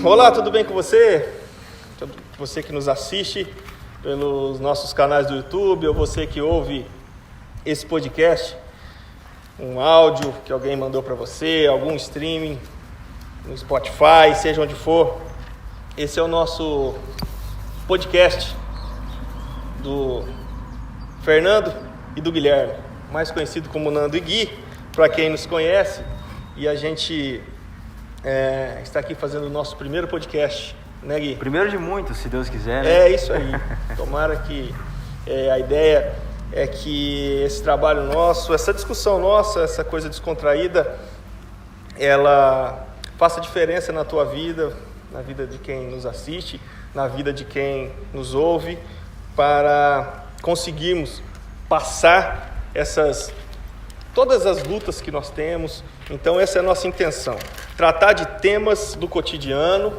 Olá, tudo bem com você? Você que nos assiste pelos nossos canais do YouTube, ou você que ouve esse podcast, um áudio que alguém mandou para você, algum streaming no Spotify, seja onde for. Esse é o nosso podcast do Fernando e do Guilherme, mais conhecido como Nando e Gui, para quem nos conhece. E a gente está aqui fazendo o nosso primeiro podcast, né, Gui? Primeiro de muitos, se Deus quiser, né? É isso aí. Tomara que a ideia é que esse trabalho nosso, essa discussão nossa, essa coisa descontraída, ela faça diferença na tua vida, na vida de quem nos assiste, na vida de quem nos ouve, para conseguirmos passar todas as lutas que nós temos. Então essa é a nossa intenção, tratar de temas do cotidiano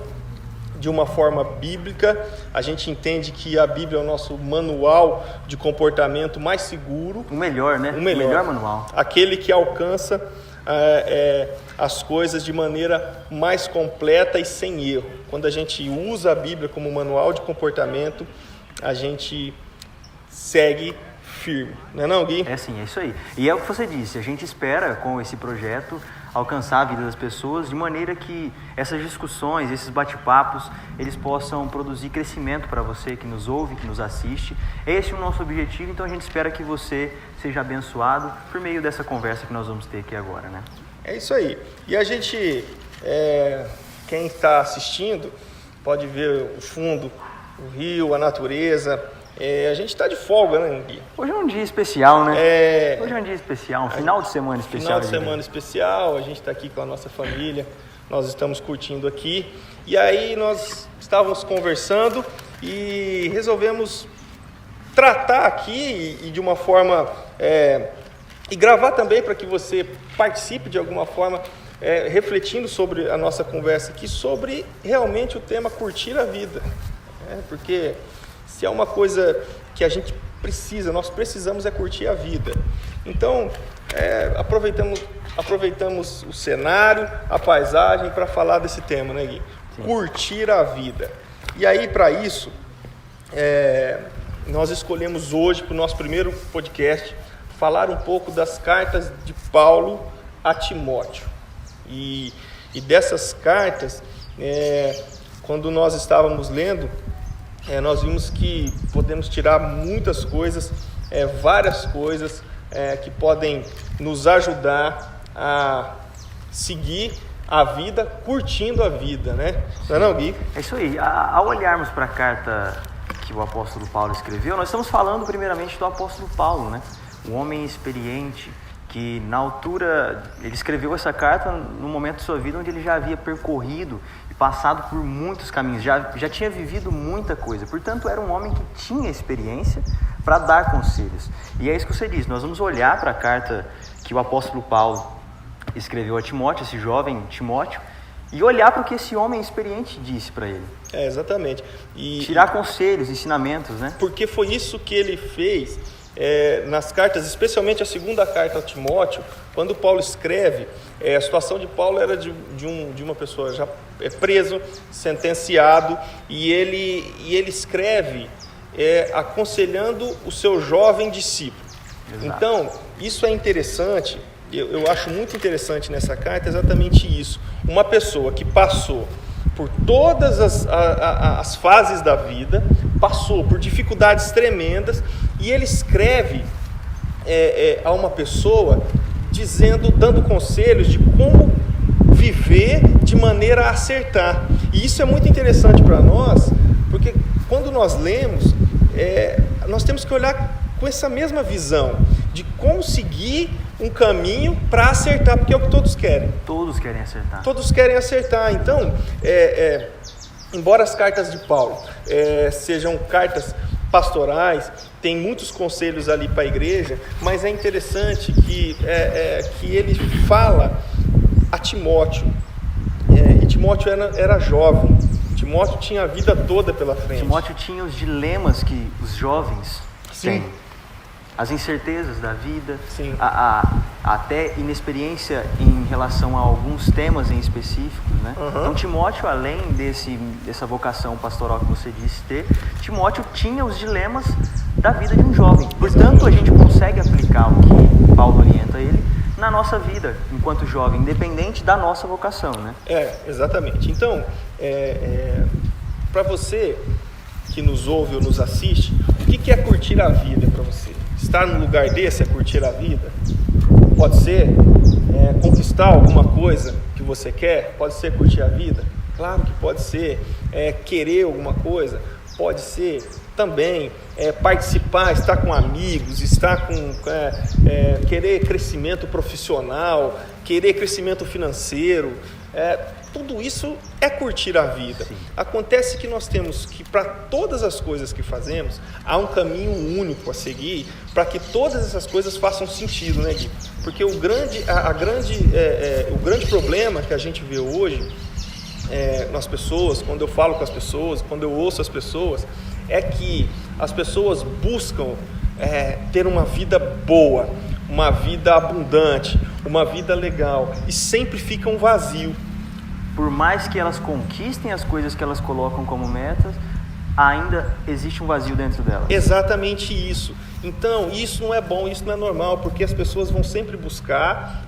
de uma forma bíblica. A gente entende que a Bíblia é o nosso manual de comportamento mais seguro. O melhor, né? O melhor manual. Aquele que alcança as coisas de maneira mais completa e sem erro. Quando a gente usa a Bíblia como manual de comportamento, a gente segue firme, não é não, Gui? É sim, é isso aí. E é o que você disse, a gente espera com esse projeto alcançar a vida das pessoas de maneira que essas discussões, esses bate-papos, eles possam produzir crescimento para você que nos ouve, que nos assiste. Esse é o nosso objetivo, então a gente espera que você seja abençoado por meio dessa conversa que nós vamos ter aqui agora, né? É isso aí. E a gente, quem está assistindo, pode ver o fundo, o rio, a natureza. A gente está de folga, né, Gui? Hoje é um dia especial, né? Hoje é um dia especial, um final de semana especial. Final de semana especial, a gente está aqui com a nossa família, nós estamos curtindo aqui. E aí nós estávamos conversando e resolvemos tratar aqui e de uma forma... e gravar também para que você participe de alguma forma, refletindo sobre a nossa conversa aqui, sobre realmente o tema curtir a vida. Porque... se é uma coisa que a gente precisa, nós precisamos curtir a vida. Então, aproveitamos o cenário, a paisagem para falar desse tema, né, Gui? Sim. Curtir a vida. E aí, para isso, nós escolhemos hoje, para o nosso primeiro podcast, falar um pouco das cartas de Paulo a Timóteo. E dessas cartas, quando nós estávamos lendo, nós vimos que podemos tirar muitas coisas, várias coisas que podem nos ajudar a seguir a vida, curtindo a vida, né? Não é não, Gui? É isso aí. Ao olharmos para a carta que o apóstolo Paulo escreveu, nós estamos falando primeiramente do apóstolo Paulo, né? Um homem experiente que na altura, ele escreveu essa carta no momento de sua vida onde ele já havia percorrido passado por muitos caminhos, já tinha vivido muita coisa, portanto era um homem que tinha experiência para dar conselhos. E é isso que você diz, nós vamos olhar para a carta que o apóstolo Paulo escreveu a Timóteo, esse jovem Timóteo, e olhar para o que esse homem experiente disse para ele. Exatamente. Tirar conselhos, ensinamentos, né? Porque foi isso que ele fez nas cartas, especialmente a segunda carta a Timóteo. Quando Paulo escreve, a situação de Paulo era de uma pessoa já preso, sentenciado, e ele escreve aconselhando o seu jovem discípulo. Exato. Então, isso é interessante, eu acho muito interessante nessa carta exatamente isso. Uma pessoa que passou por todas as fases da vida, passou por dificuldades tremendas, e ele escreve a uma pessoa dando conselhos de como viver de maneira a acertar. E isso é muito interessante para nós, porque quando nós lemos, nós temos que olhar com essa mesma visão de como seguir um caminho para acertar, porque é o que todos querem. Todos querem acertar. Todos querem acertar. Então, embora as cartas de Paulo sejam cartas pastorais, tem muitos conselhos ali para a igreja, mas é interessante que ele fala a Timóteo, e Timóteo era jovem, Timóteo tinha a vida toda pela frente. Timóteo tinha os dilemas que os jovens têm. as incertezas da vida, Sim. até inexperiência em relação a alguns temas em específicos, né? Então Timóteo, além dessa vocação pastoral que você disse ter, Timóteo tinha os dilemas da vida de um jovem. Portanto, a gente consegue aplicar o que Paulo orienta ele na nossa vida, enquanto jovem, independente da nossa vocação, né? Exatamente. Então, para você que nos ouve ou nos assiste, o que é curtir a vida para você? Estar num lugar desse é curtir a vida? Pode ser conquistar alguma coisa que você quer? Pode ser curtir a vida? Claro que pode ser. Querer alguma coisa? Pode ser também. Participar, estar com amigos, estar com querer crescimento profissional, querer crescimento financeiro. Tudo isso é curtir a vida. Sim. Acontece que nós temos que, para todas as coisas que fazemos, há um caminho único a seguir para que todas essas coisas façam sentido, né, Gui? Porque o grande problema que a gente vê hoje nas pessoas, quando eu falo com as pessoas, quando eu ouço as pessoas, é que as pessoas buscam ter uma vida boa, uma vida abundante, uma vida legal, e sempre fica um vazio. Por mais que elas conquistem as coisas que elas colocam como metas, ainda existe um vazio dentro delas. Exatamente isso. Então, isso não é bom, isso não é normal, porque as pessoas vão sempre buscar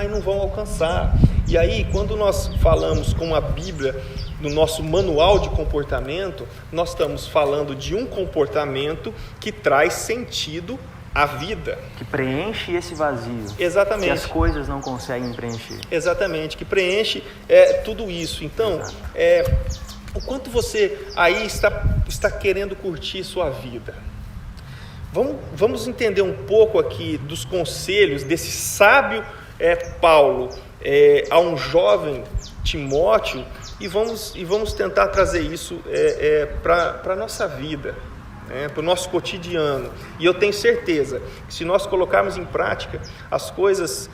e não vão alcançar. E aí, quando nós falamos com a Bíblia, no nosso manual de comportamento, nós estamos falando de um comportamento que traz sentido à vida. Que preenche esse vazio. Exatamente. Que as coisas não conseguem preencher. Exatamente, que preenche tudo isso. Então, o quanto você aí está querendo curtir sua vida? Vamos entender um pouco aqui dos conselhos desse sábio Paulo a um jovem Timóteo e vamos tentar trazer isso para a nossa vida, para o nosso cotidiano. E eu tenho certeza que se nós colocarmos em prática as coisas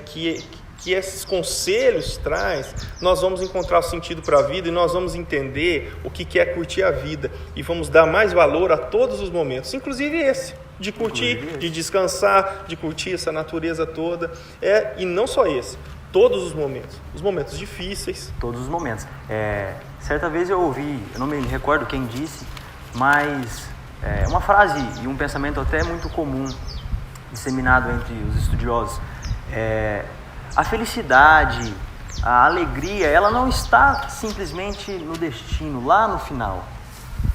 que esses conselhos traz, nós vamos encontrar o sentido para a vida e nós vamos entender o que é curtir a vida e vamos dar mais valor a todos os momentos, inclusive esse, de curtir, de descansar, de curtir essa natureza toda, e não só esse, todos os momentos difíceis. Todos os momentos. Certa vez eu ouvi, eu não me recordo quem disse, mas uma frase e um pensamento até muito comum, disseminado entre os estudiosos, a felicidade, a alegria, ela não está simplesmente no destino, lá no final.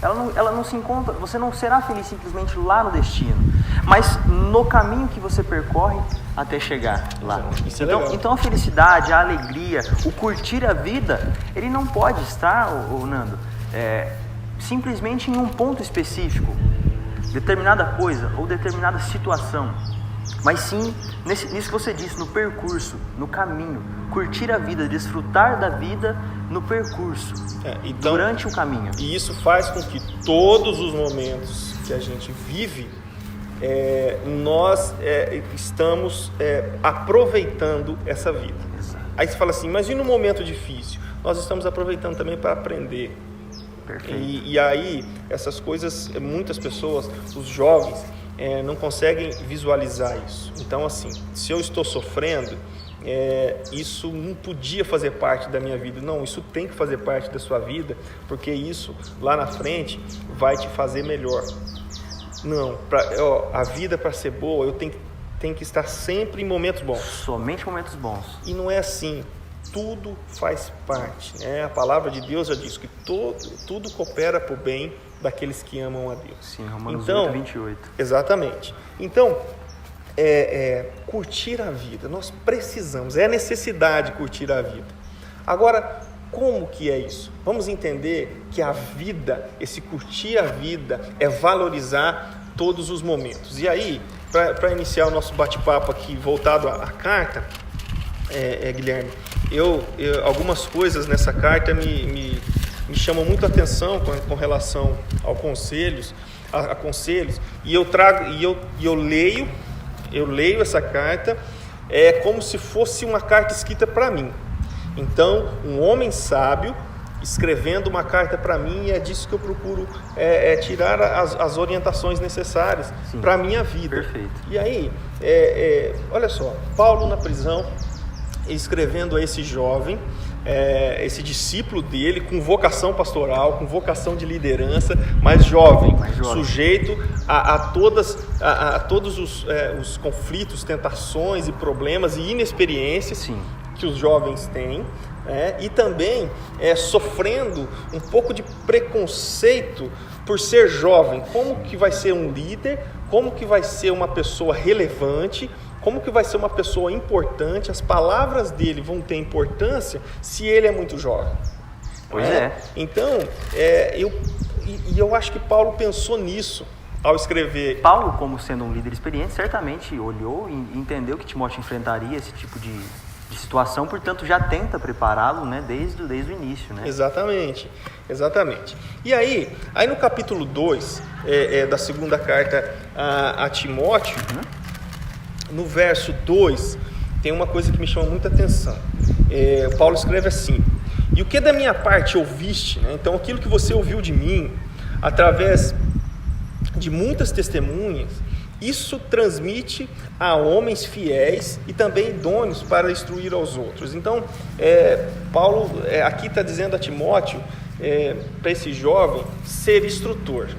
Ela não se encontra, você não será feliz simplesmente lá no destino, mas no caminho que você percorre até chegar lá. Isso é legal. Então a felicidade, a alegria, o curtir a vida, ele não pode estar, Nando, simplesmente em um ponto específico, determinada coisa ou determinada situação. Mas sim, nisso que você disse, no percurso, no caminho, curtir a vida, desfrutar da vida no percurso, então, durante o caminho. E isso faz com que todos os momentos que a gente vive, nós estamos aproveitando essa vida. Exato. Aí você fala assim, mas e no momento difícil? Nós estamos aproveitando também para aprender. Perfeito. E aí, essas coisas, muitas pessoas, os jovens, não conseguem visualizar isso. Então, assim, se eu estou sofrendo, isso não podia fazer parte da minha vida. Não, isso tem que fazer parte da sua vida, porque isso, lá na frente, vai te fazer melhor. Não, a vida para ser boa, eu tenho que estar sempre em momentos bons. Somente momentos bons. E não é assim. Tudo faz parte, né? A palavra de Deus já diz que tudo coopera para o bem daqueles que amam a Deus. Sim, Romanos 8:28. Exatamente. Então, curtir a vida, nós precisamos, é necessidade curtir a vida. Agora, como que é isso? Vamos entender que a vida, esse curtir a vida, é valorizar todos os momentos. E aí, para iniciar o nosso bate-papo aqui voltado à carta, Guilherme, algumas coisas nessa carta me chamam muito a atenção com relação a conselhos, e eu leio essa carta como se fosse uma carta escrita para mim. Então, um homem sábio escrevendo uma carta para mim, e é disso que eu procuro tirar as orientações necessárias para a minha vida. Perfeito. E aí, olha só, Paulo na prisão, escrevendo a esse jovem, esse discípulo dele, com vocação pastoral, com vocação de liderança, mas jovem. Sujeito a todos os conflitos, tentações e problemas e inexperiências que os jovens têm, e também sofrendo um pouco de preconceito por ser jovem. Como que vai ser um líder? Como que vai ser uma pessoa relevante? Como que vai ser uma pessoa importante? As palavras dele vão ter importância se ele é muito jovem. Pois é. Então, eu acho que Paulo pensou nisso ao escrever. Paulo, como sendo um líder experiente, certamente olhou e entendeu que Timóteo enfrentaria esse tipo de situação, portanto já tenta prepará-lo, né, desde o início, né? Exatamente. E aí no capítulo 2 da segunda carta a Timóteo, no verso 2, tem uma coisa que me chama muita atenção. Paulo escreve assim: e o que da minha parte ouviste, né? Então aquilo que você ouviu de mim, através de muitas testemunhas, isso transmite a homens fiéis e também idôneos para instruir aos outros. Então, Paulo aqui está dizendo a Timóteo, para esse jovem, ser instrutor.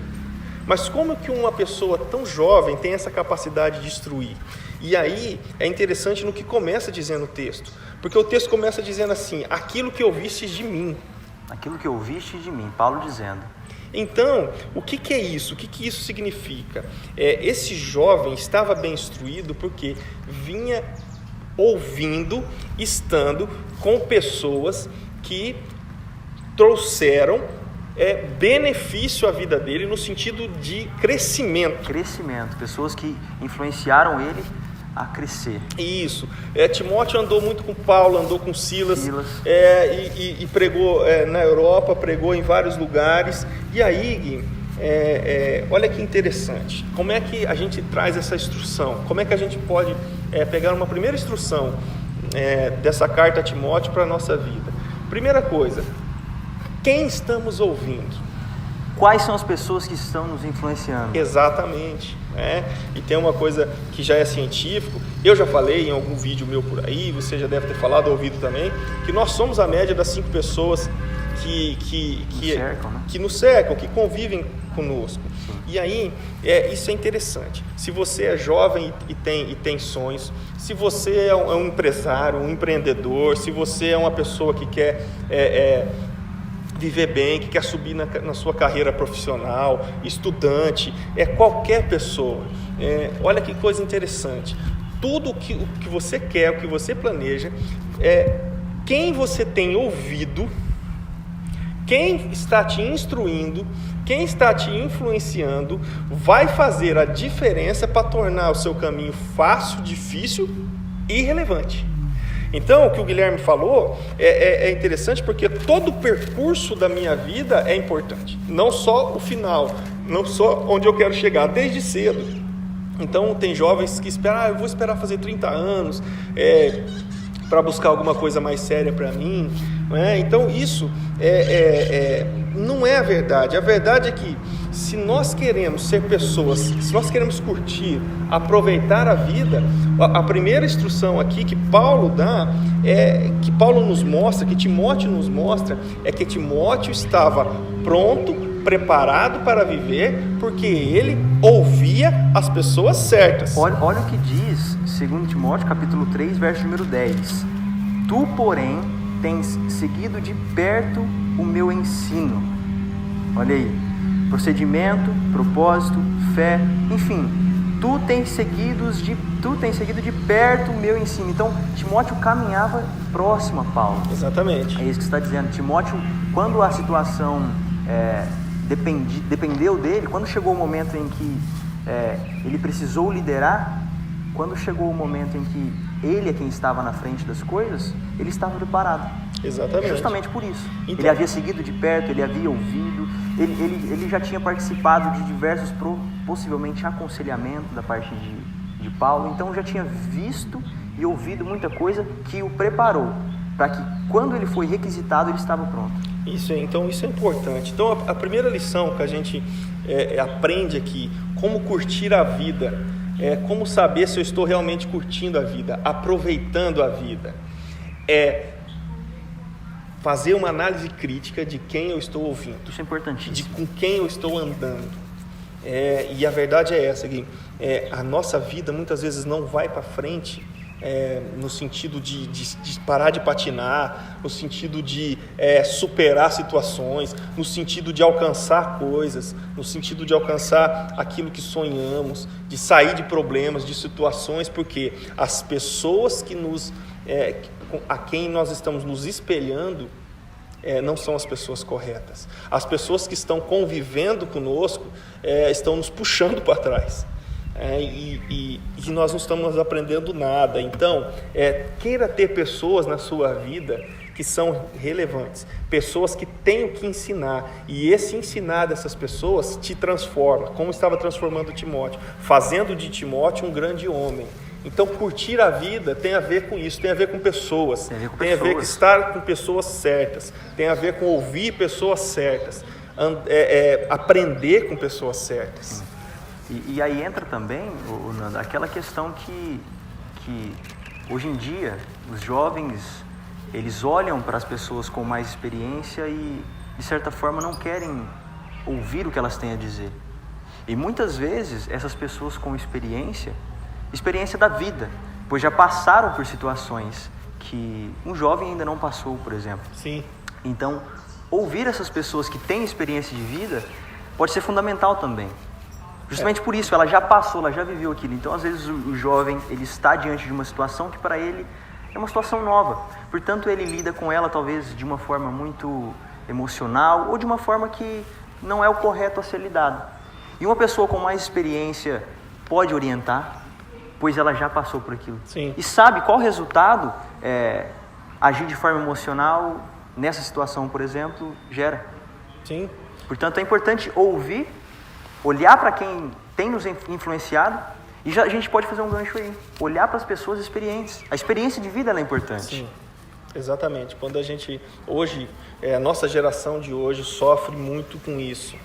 Mas como que uma pessoa tão jovem tem essa capacidade de instruir? E aí é interessante no que começa dizendo o texto, porque o texto começa dizendo assim: aquilo que ouviste de mim. Aquilo que ouviste de mim, Paulo dizendo. Então, o que é isso? O que isso significa? Esse jovem estava bem instruído porque vinha ouvindo, estando com pessoas que trouxeram benefício à vida dele no sentido de crescimento. Pessoas que influenciaram ele a crescer. Isso. Timóteo andou muito com Paulo, andou com Silas. E pregou na Europa, pregou em vários lugares. E aí, Gui, olha que interessante. Como é que a gente traz essa instrução? Como é que a gente pode pegar uma primeira instrução dessa carta a Timóteo para a nossa vida? Primeira coisa, quem estamos ouvindo? Quais são as pessoas que estão nos influenciando? Exatamente. E tem uma coisa que já é científico, eu já falei em algum vídeo meu por aí, você já deve ter falado, ouvido também, que nós somos a média das 5 pessoas que nos cercam, que convivem conosco. Sim. E aí, isso é interessante. Se você é jovem e tem sonhos, se você é um empresário, um empreendedor, se você é uma pessoa que quer viver bem, que quer subir na sua carreira profissional, estudante, qualquer pessoa. Olha que coisa interessante. Tudo o que você quer, o que você planeja, quem você tem ouvido, quem está te instruindo, quem está te influenciando, vai fazer a diferença para tornar o seu caminho fácil, difícil e relevante. Então, o que o Guilherme falou é interessante, porque todo o percurso da minha vida é importante. Não só o final, não só onde eu quero chegar, desde cedo. Então, tem jovens que esperam, eu vou esperar fazer 30 anos para buscar alguma coisa mais séria para mim. Então, isso não é a verdade. A verdade é que, se nós queremos ser pessoas, se nós queremos curtir, aproveitar a vida, a primeira instrução aqui que Paulo dá, que Paulo nos mostra, que Timóteo nos mostra, é que Timóteo estava pronto, preparado para viver, porque ele ouvia as pessoas certas. Olha o que diz 2 Timóteo capítulo 3, verso número 10. Tu, porém, tens seguido de perto o meu ensino. Olha aí. Procedimento, propósito, fé, enfim, tu tens seguido de perto o meu ensino. Então, Timóteo caminhava próximo a Paulo. Exatamente. É isso que está dizendo. Timóteo, quando a situação dependeu dele, quando chegou o momento em que ele precisou liderar, quando chegou o momento em que ele é quem estava na frente das coisas, ele estava preparado. Exatamente. Justamente por isso. Então, ele havia seguido de perto, ele havia ouvido, ele já tinha participado de diversos, possivelmente, aconselhamentos da parte de Paulo, então já tinha visto e ouvido muita coisa que o preparou para que quando ele foi requisitado, ele estava pronto. Isso é importante. Então, a primeira lição que a gente aprende aqui, como curtir a vida, como saber se eu estou realmente curtindo a vida, aproveitando a vida, fazer uma análise crítica de quem eu estou ouvindo. Isso é importantíssimo. Com quem eu estou andando. E a verdade é essa, Gui. A nossa vida muitas vezes não vai para frente no sentido de parar de patinar, no sentido de superar situações, no sentido de alcançar coisas, no sentido de alcançar aquilo que sonhamos, de sair de problemas, de situações, porque as pessoas a quem nós estamos nos espelhando não são as pessoas corretas. As pessoas que estão convivendo conosco estão nos puxando para trás. E nós não estamos aprendendo nada. Então, queira ter pessoas na sua vida que são relevantes, pessoas que têm o que ensinar, e esse ensinar dessas pessoas te transforma, como estava transformando Timóteo, fazendo de Timóteo um grande homem. Então, curtir a vida tem a ver com isso, tem a ver com pessoas, tem a ver com estar com pessoas certas, tem a ver com ouvir pessoas certas, aprender com pessoas certas. E aí entra também, Nando, aquela questão que hoje em dia os jovens, eles olham para as pessoas com mais experiência e, de certa forma, não querem ouvir o que elas têm a dizer. E muitas vezes essas pessoas com experiência da vida, pois já passaram por situações que um jovem ainda não passou, por exemplo. Sim. Então, ouvir essas pessoas que têm experiência de vida pode ser fundamental também. Justamente por isso, ela já passou, ela já viveu aquilo. Então, às vezes, o jovem, ele está diante de uma situação que para ele é uma situação nova. Portanto, ele lida com ela talvez de uma forma muito emocional ou de uma forma que não é o correto a ser lidado. E uma pessoa com mais experiência pode orientar, pois ela já passou por aquilo. Sim. E sabe qual resultado agir de forma emocional nessa situação, por exemplo, gera. Sim. Portanto, é importante ouvir, olhar para quem tem nos influenciado, e a gente pode fazer um gancho aí, olhar para as pessoas experientes. A experiência de vida ela é importante. Sim, exatamente. Quando a gente, hoje, a nossa geração de hoje sofre muito com isso.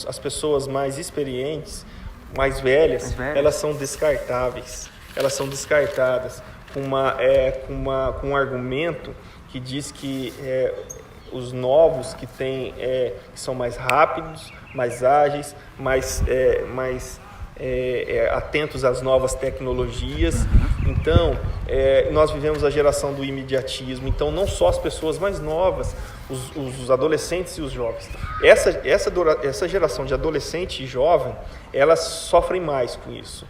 As pessoas mais experientes, mais velhas, elas são descartáveis, elas são descartadas com um argumento que diz que os novos que são mais rápidos, mais ágeis, mais atentos às novas tecnologias. Então, nós vivemos a geração do imediatismo. Então, não só as pessoas mais novas, os adolescentes e os jovens. Essa geração de adolescente e jovem, elas sofrem mais com isso.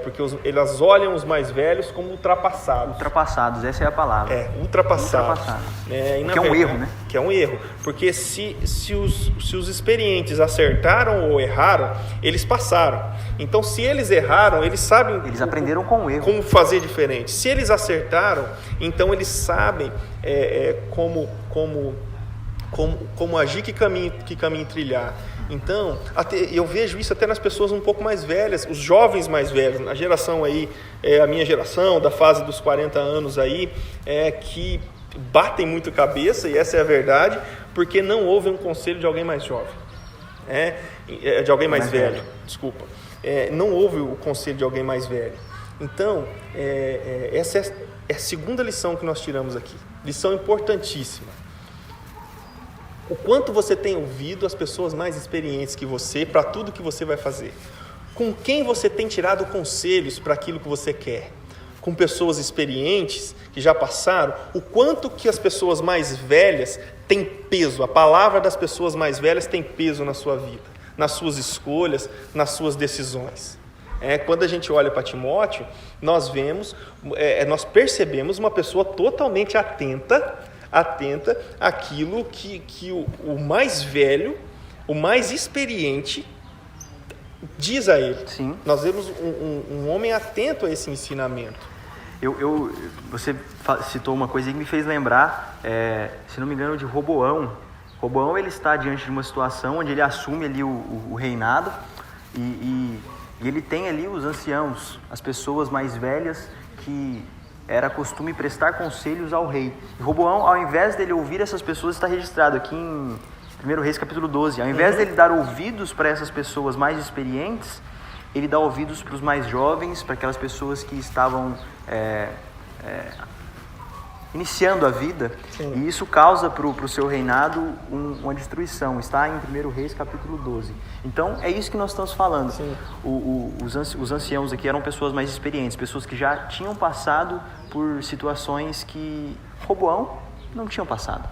Porque elas olham os mais velhos como ultrapassados. Ultrapassados, essa é a palavra. Ultrapassados. Que é um erro, né? Que é um erro. Porque se os experientes acertaram ou erraram, eles passaram. Então, se eles erraram, eles sabem... Eles aprenderam com o erro. Como fazer diferente. Se eles acertaram, então eles sabem como agir, que caminho trilhar. Então, eu vejo isso até nas pessoas um pouco mais velhas, os jovens mais velhos, na geração aí, a minha geração, da fase dos 40 anos aí, que batem muito cabeça, e essa é a verdade, porque não ouvem um conselho de alguém mais jovem, de alguém mais velho, desculpa. Não ouve o conselho de alguém mais velho. Então, essa é a segunda lição que nós tiramos aqui, lição importantíssima. O quanto você tem ouvido as pessoas mais experientes que você para tudo que você vai fazer. Com quem você tem tirado conselhos para aquilo que você quer. Com pessoas experientes que já passaram. O quanto que as pessoas mais velhas têm peso. A palavra das pessoas mais velhas tem peso na sua vida. Nas suas escolhas, nas suas decisões. Quando a gente olha para Timóteo, nós percebemos uma pessoa totalmente atenta àquilo que o mais velho, o mais experiente diz a ele. Sim. Nós vemos um homem atento a esse ensinamento. Você citou uma coisa que me fez lembrar, se não me engano, de Roboão. Roboão, ele está diante de uma situação onde ele assume ali o reinado e ele tem ali os anciãos, as pessoas mais velhas que era costume prestar conselhos ao rei. E Roboão, ao invés dele ouvir essas pessoas, está registrado aqui em 1 Reis capítulo 12, ao invés dele dar ouvidos para essas pessoas mais experientes, ele dá ouvidos para os mais jovens, para aquelas pessoas que estavam iniciando a vida. Sim. E isso causa para o seu reinado uma destruição. Está em 1 Reis capítulo 12. Então é isso que nós estamos falando. Os anciãos aqui eram pessoas mais experientes, pessoas que já tinham passado por situações que Roboão não tinham passado.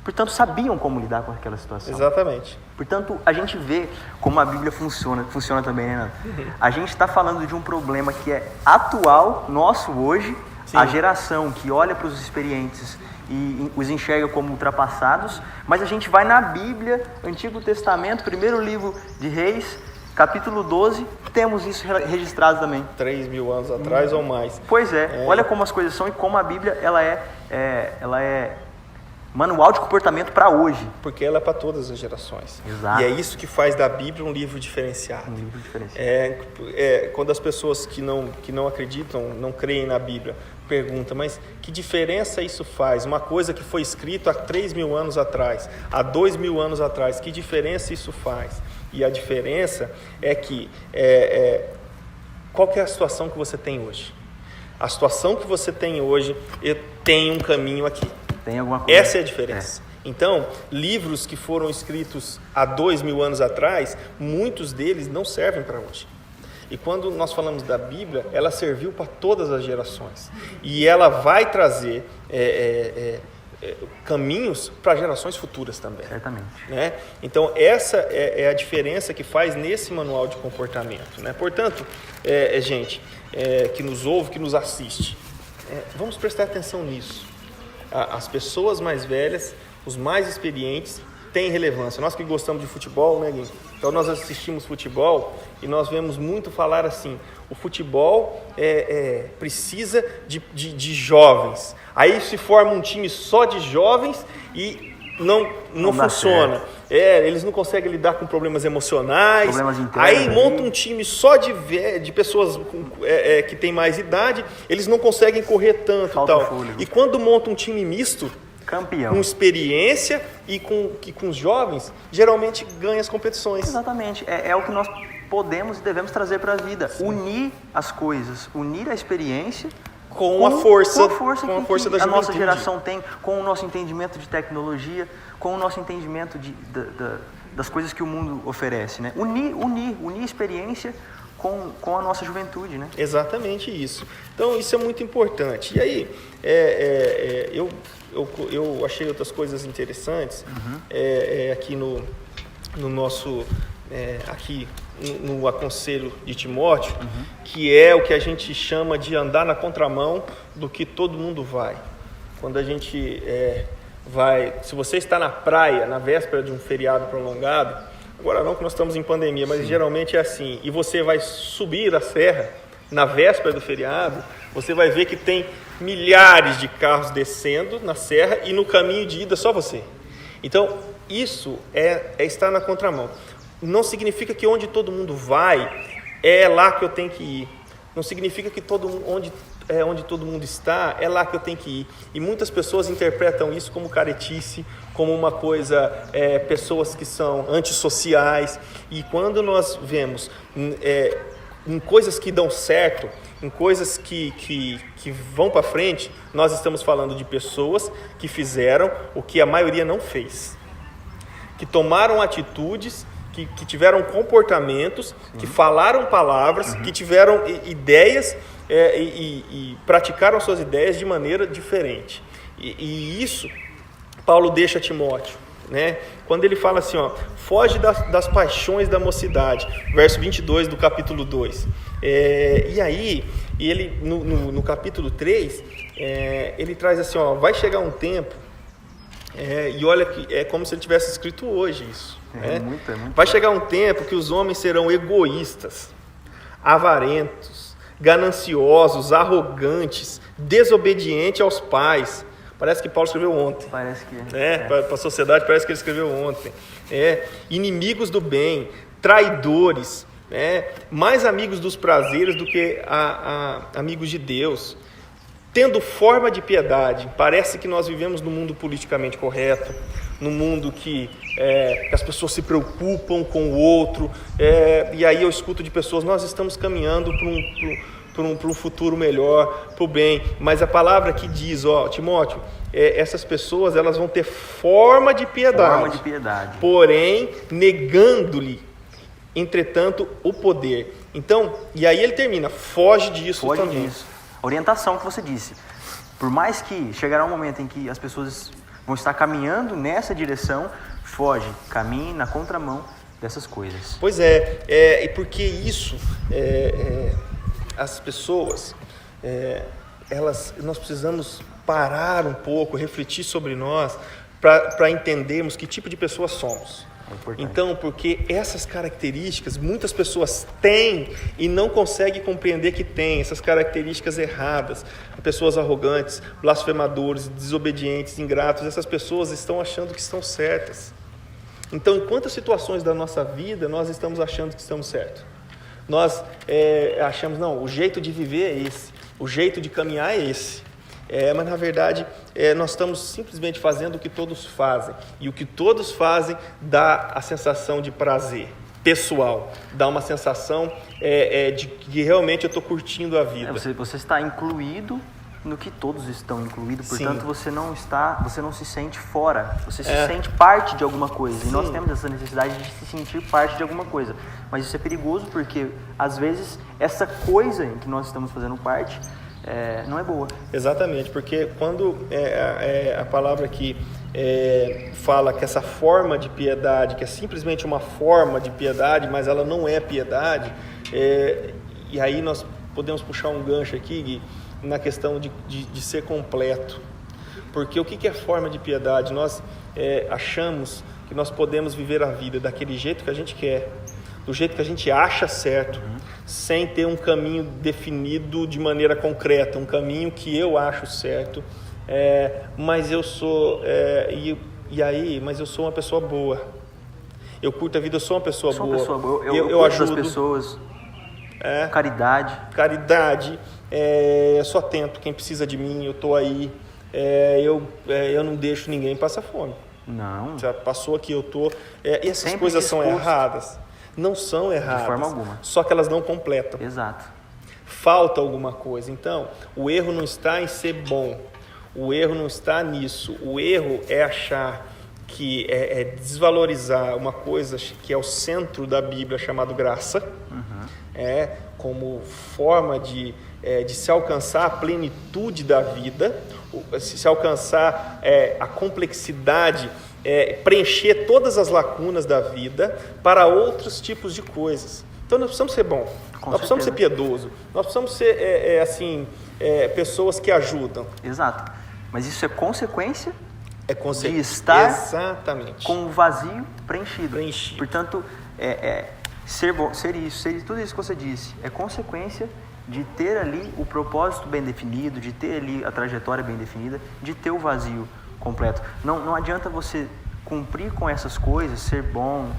Portanto, sabiam como lidar com aquela situação. Exatamente. Portanto, a gente vê como a Bíblia funciona também, né, Nando? A gente está falando de um problema que é atual, nosso hoje. Sim. A geração que olha para os experientes e os enxerga como ultrapassados, mas a gente vai na Bíblia, Antigo Testamento, primeiro livro de Reis, capítulo 12, temos isso registrado também. 3.000 anos atrás ou mais. Pois é, olha como as coisas são e como a Bíblia ela é manual de comportamento para hoje. Porque ela é para todas as gerações. Exato. E é isso que faz da Bíblia um livro diferenciado. Um livro diferenciado. Quando as pessoas que não acreditam, não creem na Bíblia, perguntam, mas que diferença isso faz? Uma coisa que foi escrita há 3.000 anos atrás, há 2.000 anos atrás, que diferença isso faz? E a diferença é que, qual que é a situação que você tem hoje? A situação que você tem hoje, tem um caminho aqui. Tem alguma coisa. Essa é a diferença. Então, livros que foram escritos há 2.000 anos atrás, muitos deles não servem para hoje. E quando nós falamos da Bíblia, ela serviu para todas as gerações. E ela vai trazer caminhos para gerações futuras também. Certamente. Né? Então, essa é a diferença que faz nesse manual de comportamento. Né? Portanto, gente que nos ouve, que nos assiste, vamos prestar atenção nisso. As pessoas mais velhas, os mais experientes, têm relevância. Nós que gostamos de futebol, né, Gui? Então nós assistimos futebol e nós vemos muito falar assim, o futebol precisa de jovens. Aí se forma um time só de jovens e não funciona. Eles não conseguem lidar com problemas emocionais. Problemas internos, aí monta um time só de pessoas que têm mais idade, eles não conseguem correr tanto. Falta tal. fôlego. E quando monta um time misto, campeão, com experiência e com os jovens, geralmente ganha as competições. Exatamente. É o que nós podemos e devemos trazer para a vida. Sim. Unir as coisas, unir a experiência com a força da juventude. A nossa geração tem, com o nosso entendimento de tecnologia, com o nosso entendimento das coisas que o mundo oferece, né? Unir experiência com a nossa juventude, né? Exatamente isso. Então isso é muito importante. E aí eu achei outras coisas interessantes aqui no nosso aqui no aconselho de Timóteo, que é o que a gente chama de andar na contramão do que todo mundo vai. Quando a gente vai, se você está na praia na véspera de um feriado prolongado, agora não que nós estamos em pandemia, mas geralmente é assim, e você vai subir a serra na véspera do feriado, você vai ver que tem milhares de carros descendo na serra e no caminho de ida só você. Então isso é estar na contramão. Não significa que onde todo mundo vai é lá que eu tenho que ir. Não significa que onde todo mundo está é lá que eu tenho que ir. E muitas pessoas interpretam isso como caretice, como uma coisa, pessoas que são antissociais. E quando nós vemos em coisas que dão certo, em coisas que vão para frente, nós estamos falando de pessoas que fizeram o que a maioria não fez. Que tomaram atitudes, que tiveram comportamentos, que falaram palavras, que tiveram ideias e praticaram suas ideias de maneira diferente. E isso Paulo deixa a Timóteo, né? Quando ele fala assim, foge das paixões da mocidade, verso 22 do capítulo 2. E aí, ele no capítulo 3, ele traz assim, vai chegar um tempo, e olha que é como se ele tivesse escrito hoje isso. Muito. Vai chegar um tempo que os homens serão egoístas, avarentos, gananciosos, arrogantes, desobedientes aos pais. Parece que Paulo escreveu ontem. Parece que para a sociedade parece que ele escreveu ontem. Inimigos do bem, traidores, mais amigos dos prazeres do que amigos de Deus. tendo forma de piedade. Parece que nós vivemos num mundo politicamente correto, num mundo que as pessoas se preocupam com o outro, e aí eu escuto de pessoas, nós estamos caminhando para um futuro melhor, para o bem, mas a palavra aqui diz, Timóteo, essas pessoas elas vão ter forma de piedade, porém negando-lhe, entretanto, o poder. Então, e aí ele termina, foge disso também. Orientação que você disse, por mais que chegará um momento em que as pessoas vão estar caminhando nessa direção, foge, caminhe na contramão dessas coisas. Pois e porque isso, as pessoas, nós precisamos parar um pouco, refletir sobre nós, para entendermos que tipo de pessoas somos. Então, porque essas características muitas pessoas têm e não conseguem compreender que têm, essas características erradas, pessoas arrogantes, blasfemadores, desobedientes, ingratos, essas pessoas estão achando que estão certas. Então, em quantas situações da nossa vida nós estamos achando que estamos certos? Nós achamos, não, o jeito de viver é esse, o jeito de caminhar é esse. Mas na verdade nós estamos simplesmente fazendo o que todos fazem, e o que todos fazem dá a sensação de prazer pessoal, dá uma sensação de que realmente eu estou curtindo a vida. Você está incluído no que todos estão incluídos, portanto você não se sente fora, você se sente parte de alguma coisa. Sim. E nós temos essa necessidade de se sentir parte de alguma coisa, mas isso é perigoso porque às vezes essa coisa em que nós estamos fazendo parte não é boa. Exatamente, porque quando a palavra aqui fala que essa forma de piedade, que é simplesmente uma forma de piedade, mas ela não é piedade, e aí nós podemos puxar um gancho aqui, Gui, na questão de ser completo. Porque o que é forma de piedade? Nós achamos que nós podemos viver a vida daquele jeito que a gente quer, do jeito que a gente acha certo, sem ter um caminho definido de maneira concreta, um caminho que eu acho certo, mas eu sou mas eu sou uma pessoa boa, eu curto a vida, eu sou uma pessoa boa, eu ajudo as pessoas, caridade, eu sou atento, quem precisa de mim, eu estou aí, eu não deixo ninguém passar fome. Não. Já passou aqui, eu estou... e essas coisas são erradas? Não são erradas. De forma alguma. Só que elas não completam. Exato. Falta alguma coisa. Então, o erro não está em ser bom. O erro não está nisso. O erro é achar que desvalorizar uma coisa que é o centro da Bíblia, chamado graça, como forma de se alcançar a plenitude da vida, se alcançar a complexidade, preencher todas as lacunas da vida para outros tipos de coisas. Então nós precisamos ser bom, nós precisamos ser piedoso, nós precisamos ser pessoas que ajudam. Exato, mas isso é consequência de estar exatamente com o vazio preenchido. Portanto, ser bom, ser tudo isso que você disse é consequência de ter ali o propósito bem definido, de ter ali a trajetória bem definida, de ter o vazio completo. Não adianta você cumprir com essas coisas, ser bom,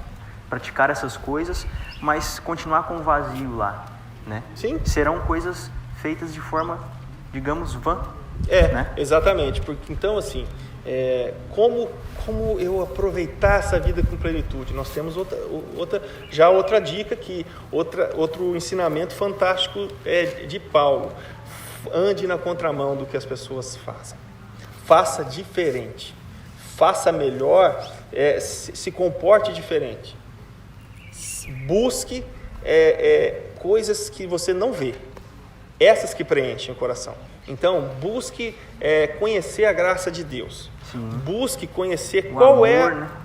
praticar essas coisas, mas continuar com o vazio lá, né? Sim. Serão coisas feitas de forma, digamos, vã. Né? Exatamente. Porque, então, assim, como eu aproveitar essa vida com plenitude? Nós temos outra dica, outro ensinamento fantástico de Paulo. Ande na contramão do que as pessoas fazem. Faça diferente. Faça melhor, se comporte diferente. Busque coisas que você não vê. Essas que preenchem o coração. Então, busque conhecer a graça de Deus. Sim. Busque conhecer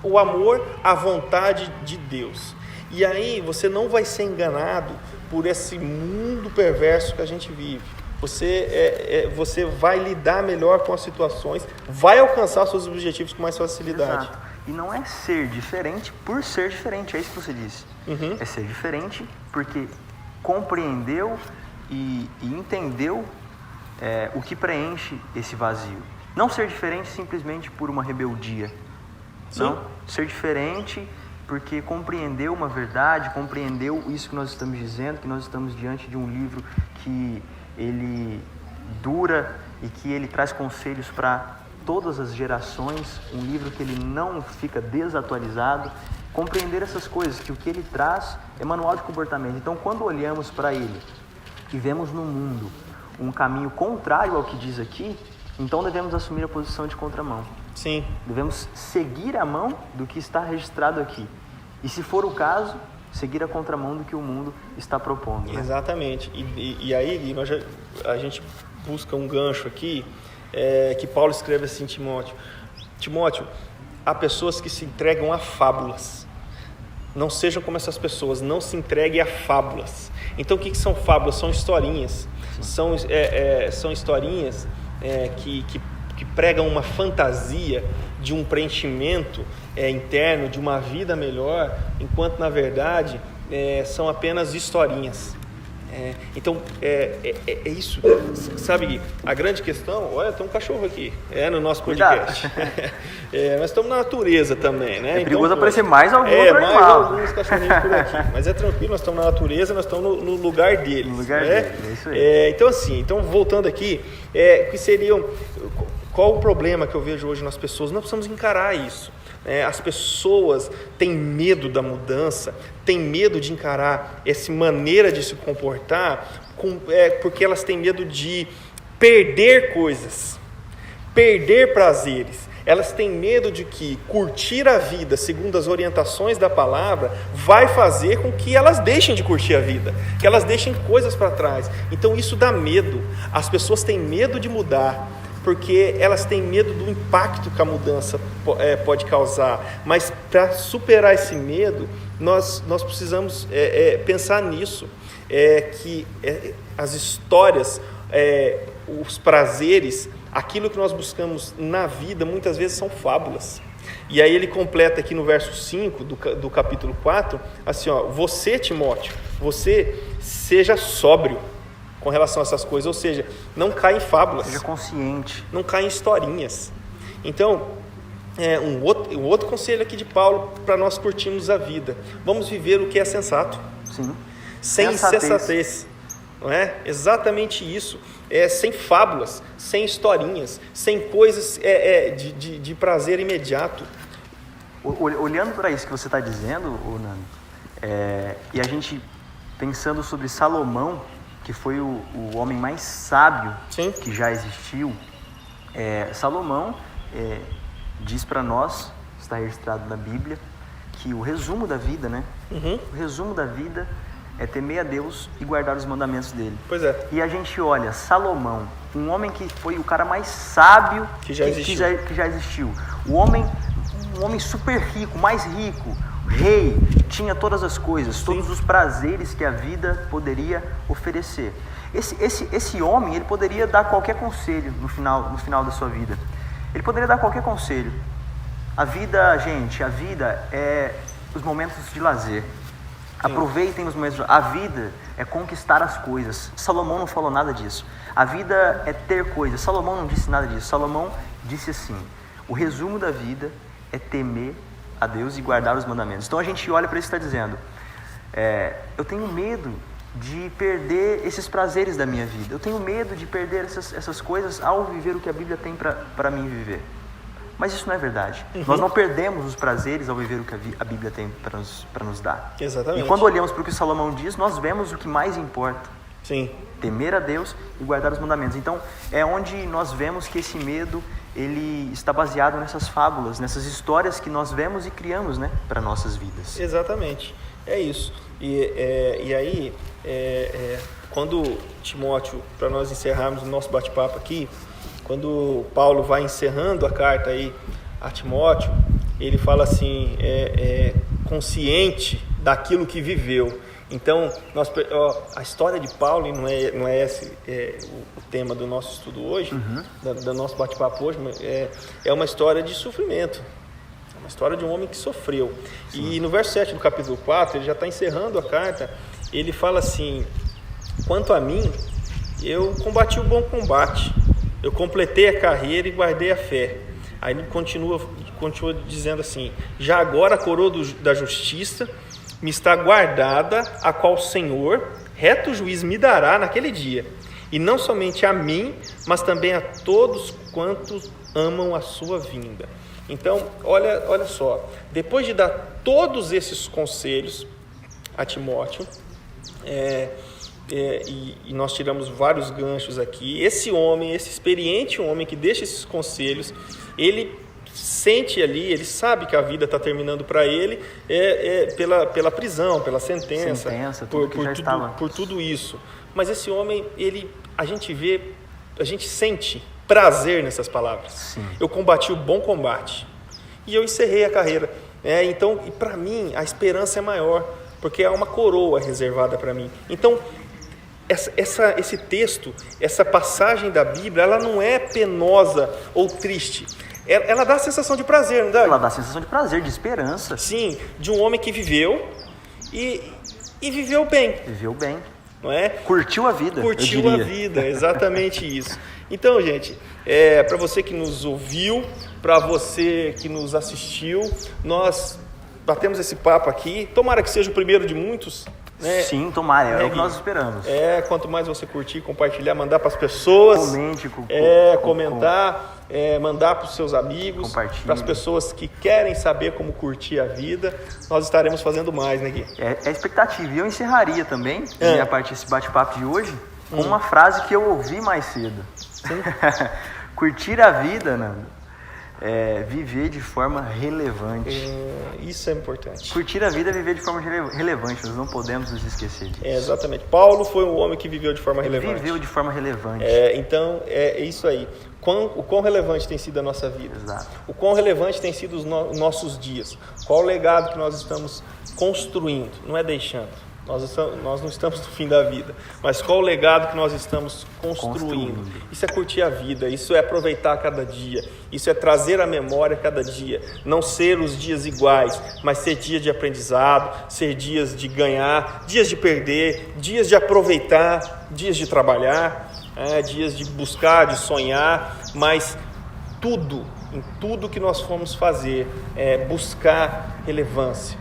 o amor, a vontade de Deus. E aí você não vai ser enganado por esse mundo perverso que a gente vive. Você vai lidar melhor com as situações, vai alcançar seus objetivos com mais facilidade. Exato. E não é ser diferente por ser diferente, é isso que você disse. É ser diferente porque compreendeu e entendeu o que preenche esse vazio. Não ser diferente simplesmente por uma rebeldia. Sim. Não, ser diferente porque compreendeu uma verdade, compreendeu isso que nós estamos dizendo, que nós estamos diante de um livro que ele dura e que ele traz conselhos para todas as gerações, um livro que ele não fica desatualizado. Compreender essas coisas, que o que ele traz é manual de comportamento. Então, quando olhamos para ele e vemos no mundo um caminho contrário ao que diz aqui, então devemos assumir a posição de contramão. Sim. Devemos seguir a mão do que está registrado aqui. E se for o caso, seguir a contramão do que o mundo está propondo. Né? Exatamente. E aí a gente busca um gancho aqui, que Paulo escreve assim, Timóteo, há pessoas que se entregam a fábulas. Não sejam como essas pessoas, não se entreguem a fábulas. Então, o que são fábulas? São historinhas. São historinhas que pregam uma fantasia de um preenchimento interno, de uma vida melhor, enquanto, na verdade, são apenas historinhas. Então, é isso. Sabe, a grande questão... Olha, tem um cachorro aqui, no nosso podcast. Nós estamos na natureza também, né? É perigoso então, aparecer mais algum outro mais animal. alguns cachorrinhos por aqui. Mas é tranquilo, nós estamos na natureza, nós estamos no lugar deles. No lugar né? deles, é isso aí. Então, voltando aqui, que seriam... Qual o problema que eu vejo hoje nas pessoas? Nós precisamos encarar isso. As pessoas têm medo da mudança, têm medo de encarar essa maneira de se comportar, porque elas têm medo de perder coisas, perder prazeres. Elas têm medo de que curtir a vida segundo as orientações da palavra vai fazer com que elas deixem de curtir a vida, que elas deixem coisas para trás. Então isso dá medo. As pessoas têm medo de mudar, porque elas têm medo do impacto que a mudança pode causar. Mas para superar esse medo, nós precisamos pensar nisso, que as histórias, os prazeres, aquilo que nós buscamos na vida, muitas vezes são fábulas. E aí ele completa aqui no verso 5 do capítulo 4, assim, você, Timóteo, você seja sóbrio com relação a essas coisas, ou seja, não cai em fábulas. Seja consciente. Não cai em historinhas. Então, um outro conselho aqui de Paulo para nós curtirmos a vida. Vamos viver o que é sensato. Sim. Sem insensatez. Não é? Exatamente isso. Sem fábulas, sem historinhas, sem coisas de prazer imediato. Olhando para isso que você está dizendo, Nando, e a gente pensando sobre Salomão, que foi o homem mais sábio Sim. que já existiu, Salomão diz para nós, está registrado na Bíblia, que o resumo da vida, né? Uhum. O resumo da vida é temer a Deus e guardar os mandamentos dele. Pois é. E a gente olha, Salomão, um homem que foi o cara mais sábio que já existiu. Um homem super rico, mais rico, rei, tinha todas as coisas, Sim. todos os prazeres que a vida poderia oferecer. Esse homem, ele poderia dar qualquer conselho no final da sua vida. Ele poderia dar qualquer conselho. A vida, gente, é os momentos de lazer. Aproveitem os momentos. A vida é conquistar as coisas. Salomão não falou nada disso. A vida é ter coisas. Salomão não disse nada disso. Salomão disse assim: o resumo da vida é temer a Deus e guardar os mandamentos. Então a gente olha para isso e está dizendo: eu tenho medo de perder esses prazeres da minha vida. Eu tenho medo de perder essas coisas ao viver o que a Bíblia tem para mim viver. Mas isso não é verdade. Uhum. Nós não perdemos os prazeres ao viver o que a Bíblia tem para nos dar. Exatamente. E quando olhamos para o que Salomão diz, nós vemos o que mais importa. Sim. Temer a Deus e guardar os mandamentos. Então, é onde nós vemos que esse medo, ele está baseado nessas fábulas, nessas histórias que nós vemos e criamos, né, para nossas vidas. Exatamente. É isso. E aí, quando Timóteo, para nós encerrarmos o nosso bate-papo aqui, quando Paulo vai encerrando a carta aí a Timóteo, ele fala assim, consciente daquilo que viveu. Então, a história de Paulo, não é esse o tema do nosso estudo hoje, do nosso bate-papo hoje, mas é uma história de sofrimento, é uma história de um homem que sofreu. Sim. E no verso 7 do capítulo 4, ele já está encerrando a carta, ele fala assim: quanto a mim, eu combati o bom combate, eu completei a carreira e guardei a fé. Aí ele continua dizendo assim: já agora a coroa da justiça me está guardada, a qual o Senhor, reto juiz, me dará naquele dia. e não somente a mim, mas também a todos quantos amam a sua vinda. Então, olha só, depois de dar todos esses conselhos a Timóteo, e nós tiramos vários ganchos aqui, esse experiente homem que deixa esses conselhos, ele sente ali, ele sabe que a vida está terminando para ele pela prisão, pela sentença por tudo isso. Mas esse homem, a gente sente prazer nessas palavras. Sim. Eu combati o bom combate e eu encerrei a carreira. Então, para mim, a esperança é maior, porque há uma coroa reservada para mim. Então, esse texto, essa passagem da Bíblia, ela não é penosa ou triste. Ela dá a sensação de prazer, não dá? Ela dá a sensação de prazer, de esperança. Sim, de um homem que viveu e viveu bem. Viveu bem. Não é? Curtiu a vida, Curtiu a vida, exatamente isso. Então, gente, para você que nos ouviu, para você que nos assistiu, nós batemos esse papo aqui. Tomara que seja o primeiro de muitos. Né? Sim, tomara, é o que nós esperamos. Quanto mais você curtir, compartilhar, mandar para as pessoas. Comente, comentar, mandar para os seus amigos, para as pessoas que querem saber como curtir a vida. Nós estaremos fazendo mais, né, Gui? É expectativa. E eu encerraria também, a partir desse bate-papo de hoje, com uma frase que eu ouvi mais cedo. Curtir a vida, Nando, viver de forma relevante. Isso é importante. Curtir a vida é viver de forma relevante, nós não podemos nos esquecer disso. Exatamente. Paulo foi um homem que viveu de forma relevante. Viveu de forma relevante. Então, é isso aí. O quão relevante tem sido a nossa vida. Exato. O quão relevante tem sido os nossos dias. Qual o legado que nós estamos construindo, não é deixando. Nós não estamos no fim da vida, mas qual o legado que nós estamos construindo? Isso é curtir a vida, isso é aproveitar cada dia, isso é trazer à memória cada dia, não ser os dias iguais, mas ser dia de aprendizado, ser dias de ganhar, dias de perder, dias de aproveitar, dias de trabalhar, dias de buscar, de sonhar, mas em tudo que nós formos fazer, buscar relevância.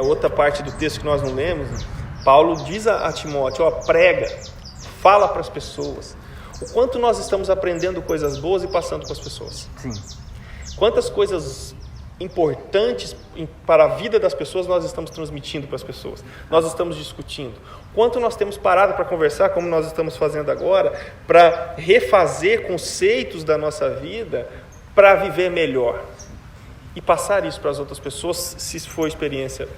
Outra parte do texto que nós não lemos, Paulo diz a Timóteo, prega, fala para as pessoas. O quanto nós estamos aprendendo coisas boas e passando para as pessoas. Sim. Quantas coisas importantes para a vida das pessoas nós estamos transmitindo para as pessoas. Nós estamos discutindo. Quanto nós temos parado para conversar, como nós estamos fazendo agora, para refazer conceitos da nossa vida para viver melhor. E passar isso para as outras pessoas, se for experiência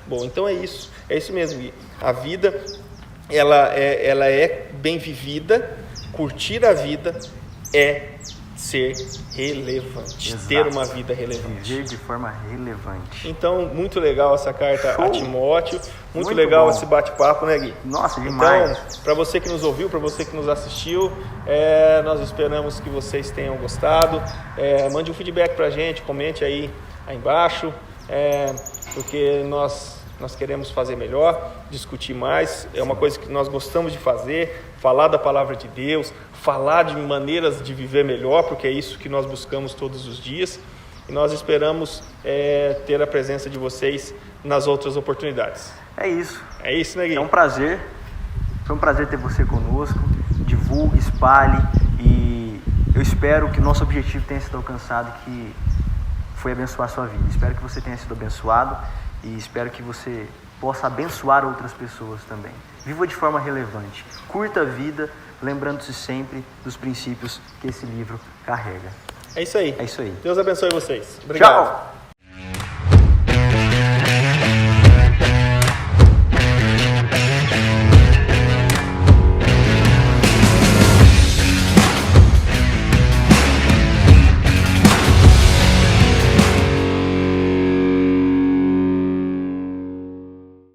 boa. Então é isso mesmo, Gui. A vida, ela é bem vivida, curtir a vida é ser relevante. Exato. Ter uma vida relevante. Viver de forma relevante. Então, muito legal essa carta Show. A Timóteo, muito legal bom. esse bate-papo, né, Gui? Nossa, demais. Então, para você que nos ouviu, para você que nos assistiu, nós esperamos que vocês tenham gostado. Mande um feedback para a gente, comente aí embaixo, porque nós queremos fazer melhor, discutir mais. É uma coisa que nós gostamos de fazer, falar da palavra de Deus, falar de maneiras de viver melhor, porque é isso que nós buscamos todos os dias. E nós esperamos ter a presença de vocês nas outras oportunidades. É isso. É isso, né, Gui? É um prazer. Foi um prazer ter você conosco. Divulgue, espalhe, e eu espero que o nosso objetivo tenha sido alcançado, que foi abençoar a sua vida. Espero que você tenha sido abençoado e espero que você possa abençoar outras pessoas também. Viva de forma relevante. Curta a vida, lembrando-se sempre dos princípios que esse livro carrega. É isso aí. É isso aí. Deus abençoe vocês. Obrigado. Tchau!